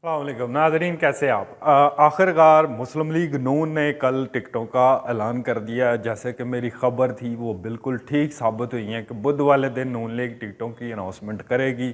अस्सलामुअलैकुम नाज़रीन, कैसे आप। आखिरकार मुस्लिम लीग नून ने कल टिकटों का ऐलान कर दिया। जैसे कि मेरी ख़बर थी वो बिल्कुल ठीक साबित हुई है कि बुध वाले दिन नून लीग टिकटों की अनाउंसमेंट करेगी।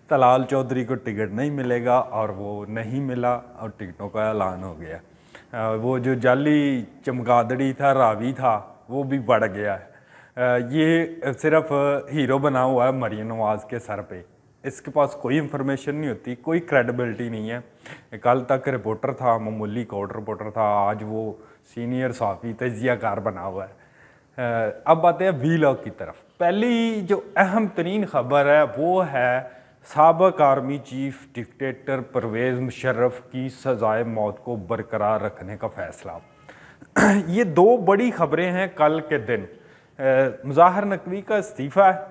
तलाल चौधरी को टिकट नहीं मिलेगा और वो नहीं मिला और टिकटों का ऐलान हो गया। वो जो जाली चमगादड़ी था, रावी था, वो भी बढ़ गया है। ये सिर्फ हीरो बना हुआ है मरीम नवाज़ के सर पे। इसके पास कोई इंफॉर्मेशन नहीं होती, कोई क्रेडिबिलिटी नहीं है। कल तक रिपोर्टर था, मामूली कोर्ट रिपोर्टर था, आज वो सीनियर सहाफ़ी तजियाकार बना हुआ है। अब आते हैं वीलॉग की तरफ। पहली जो अहम तरीन खबर है वो है साबिक़ army chief dictator Pervez Musharraf की सज़ाए मौत को बरकरार रखने का फ़ैसला। ये दो बड़ी खबरें हैं कल के दिन। मुज़ाहिर नकवी का इस्तीफ़ा है,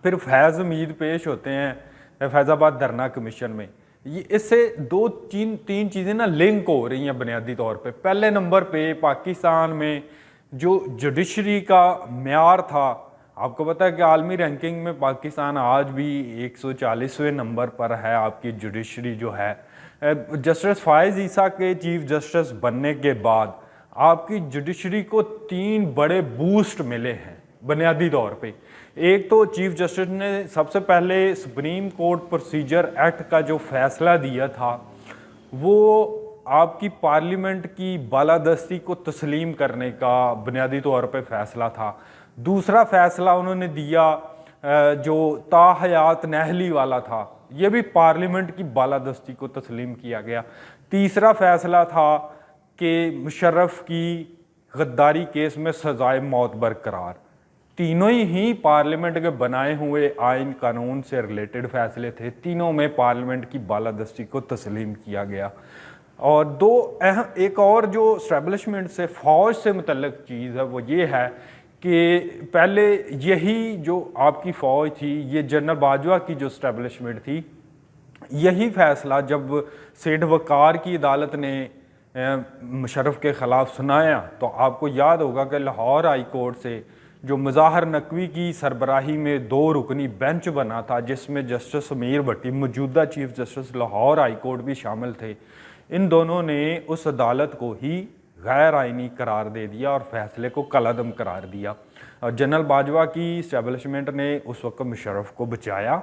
फिर फैज़ हमीद पेश होते हैं फैज़ाबाद धरना कमीशन में। ये इससे तीन चीज़ें ना लिंक हो रही हैं बुनियादी तौर पे। पहले नंबर पे पाकिस्तान में जो जुडिशरी का म्यार था, आपको पता है कि आलमी रैंकिंग में पाकिस्तान आज भी 140वें नंबर पर है। आपकी जुडिशरी जो है, जस्टिस फ़ायज़ ईसा के चीफ जस्टिस बनने के बाद आपकी जुडिशरी को 3 बड़े बूस्ट मिले हैं बुनियादी तौर पे। एक तो चीफ जस्टिस ने सबसे पहले सुप्रीम कोर्ट प्रोसीजर एक्ट का जो फैसला दिया था वो आपकी पार्लियामेंट की बालादस्ती को तस्लीम करने का बुनियादी तौर पे फैसला था। दूसरा फैसला उन्होंने दिया जो ताहयात नहली वाला था, ये भी पार्लियामेंट की बालादस्ती को तस्लीम किया गया। तीसरा फैसला था कि मुशर्रफ की गद्दारी केस में सजाए मौत बरकरार। तीनों ही पार्लियामेंट के बनाए हुए आइन कानून से रिलेटेड फैसले थे। तीनों में पार्लियामेंट की बालादस्ती को तस्लीम किया गया। और एक और जो इस्टेब्लिशमेंट से फ़ौज से मुतल्लिक चीज़ है वो ये है कि पहले यही जो आपकी फ़ौज थी, ये जनरल बाजवा की जो इस्टेब्लिशमेंट थी, यही फैसला जब सेठ वकार की अदालत ने मुशर्रफ के ख़िलाफ़ सुनाया तो आपको याद होगा कि लाहौर हाई कोर्ट से जो मुज़ाहिर नकवी की सरबराही में 2 रुकनी बेंच बना था, जिसमें जस्टिस समीर भट्टी मौजूदा chief justice Lahore high court भी शामिल थे, इन दोनों ने उस अदालत को ही गैर आइनी करार दे दिया और फैसले को कलअदम करार दिया। और जनरल बाजवा की इस्टेब्लिशमेंट ने उस वक्त मुशर्रफ को बचाया।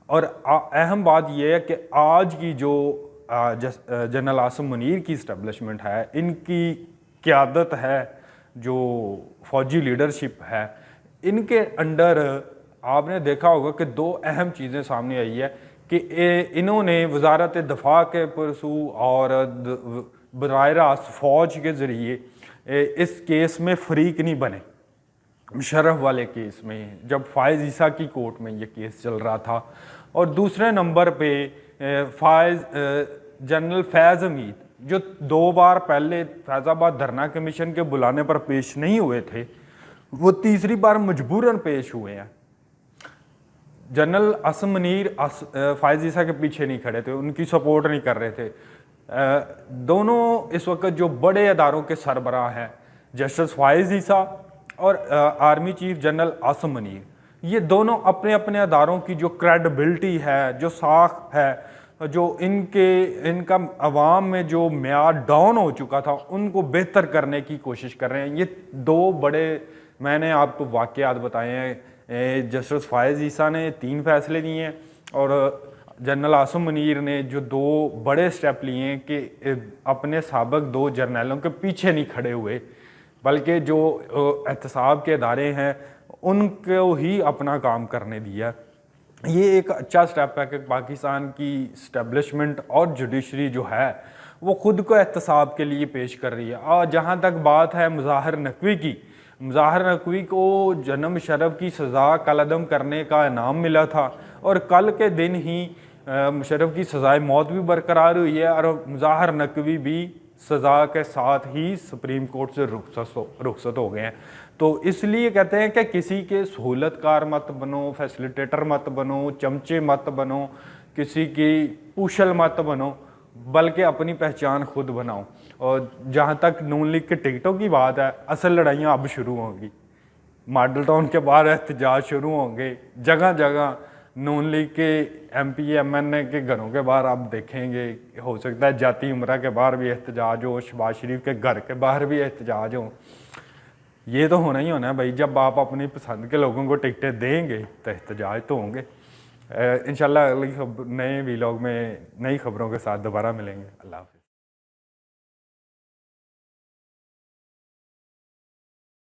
और अहम बात यह है कि आज की जो जनरल आसिम मुनीर की इस्टेब्लिशमेंट है, इनकी क़यादत है, जो फौजी लीडरशिप है, इनके अंडर आपने देखा होगा कि 2 अहम चीज़ें सामने आई है कि इन्होंने वजारत दफा के परसू और बराह रास्त फ़ौज के ज़रिए इस केस में फ़रीक नहीं बने। मुशर्रफ वाले केस में जब फ़ायज़ ईसा की कोर्ट में ये केस चल रहा था, और दूसरे नंबर पे जनरल फैज़ हमीद जो 2 बार पहले फैज़ाबाद धरना कमीशन के बुलाने पर पेश नहीं हुए थे, वो तीसरी बार मजबूरन पेश हुए हैं। जनरल आसिम मुनीर फ़ायज़ ईसा के पीछे नहीं खड़े थे, उनकी सपोर्ट नहीं कर रहे थे। दोनों इस वक्त जो बड़े अदारों के सरबराह हैं, जस्टिस फ़ायज़ ईसा और army chief general Asim Munir, ये दोनों अपने अपने अदारों की जो क्रेडिबिलिटी है, जो साख है, जो इनका अवाम में जो म्यार डाउन हो चुका था, उनको बेहतर करने की कोशिश कर रहे हैं। ये 2 बड़े मैंने आपको वाक़यात बताए हैं। जस्टिस फ़ायज़ ईसा ने 3 फैसले दिए हैं और जनरल आसिम मुनीर ने जो 2 बड़े स्टेप लिए हैं कि अपने साबिक़ 2 जर्नलों के पीछे नहीं खड़े हुए, बल्कि जो एहतसाब के अदारे हैं उनको ही अपना काम करने दिया। ये एक अच्छा स्टेप है कि पाकिस्तान की इस्टेब्लिशमेंट और जुडिशरी जो है वो ख़ुद को एहतसाब के लिए पेश कर रही है। और जहाँ तक बात है मुज़ाहिर नकवी की, मुज़ाहिर नकवी को जनरल मुशर्रफ की सज़ा कलअदम करने का इनाम मिला था और कल के दिन ही मुशर्रफ की सज़ाए मौत भी बरकरार हुई है और मुज़ाहिर नकवी भी सज़ा के साथ ही सुप्रीम कोर्ट से रुखसत हो गए हैं। तो इसलिए कहते हैं कि किसी के सहूलतकार मत बनो, फैसिलिटेटर मत बनो, चमचे मत बनो, किसी की पूशल मत बनो, बल्कि अपनी पहचान खुद बनाओ। और जहाँ तक नून लीग के टिकटों की बात है, असल लड़ाइयाँ अब शुरू होंगी। मॉडल टाउन के बाहर एहतजाज शुरू होंगे, जगह जगह नून लीग के एमपी एमएनए के घरों के बाहर आप देखेंगे, हो सकता है जाती उम्रा के बाहर भी एहतजाज हो, शहबाज शरीफ के घर के बाहर भी एहतजाज हो। ये तो होना ही होना है भाई, जब आप अपनी पसंद के लोगों को टिकटें देंगे तो एहतजाज तो होंगे। इंशाल्लाह अगली नए वीलॉग में नई खबरों के साथ दोबारा मिलेंगे। अल्लाह हाफ़िज़।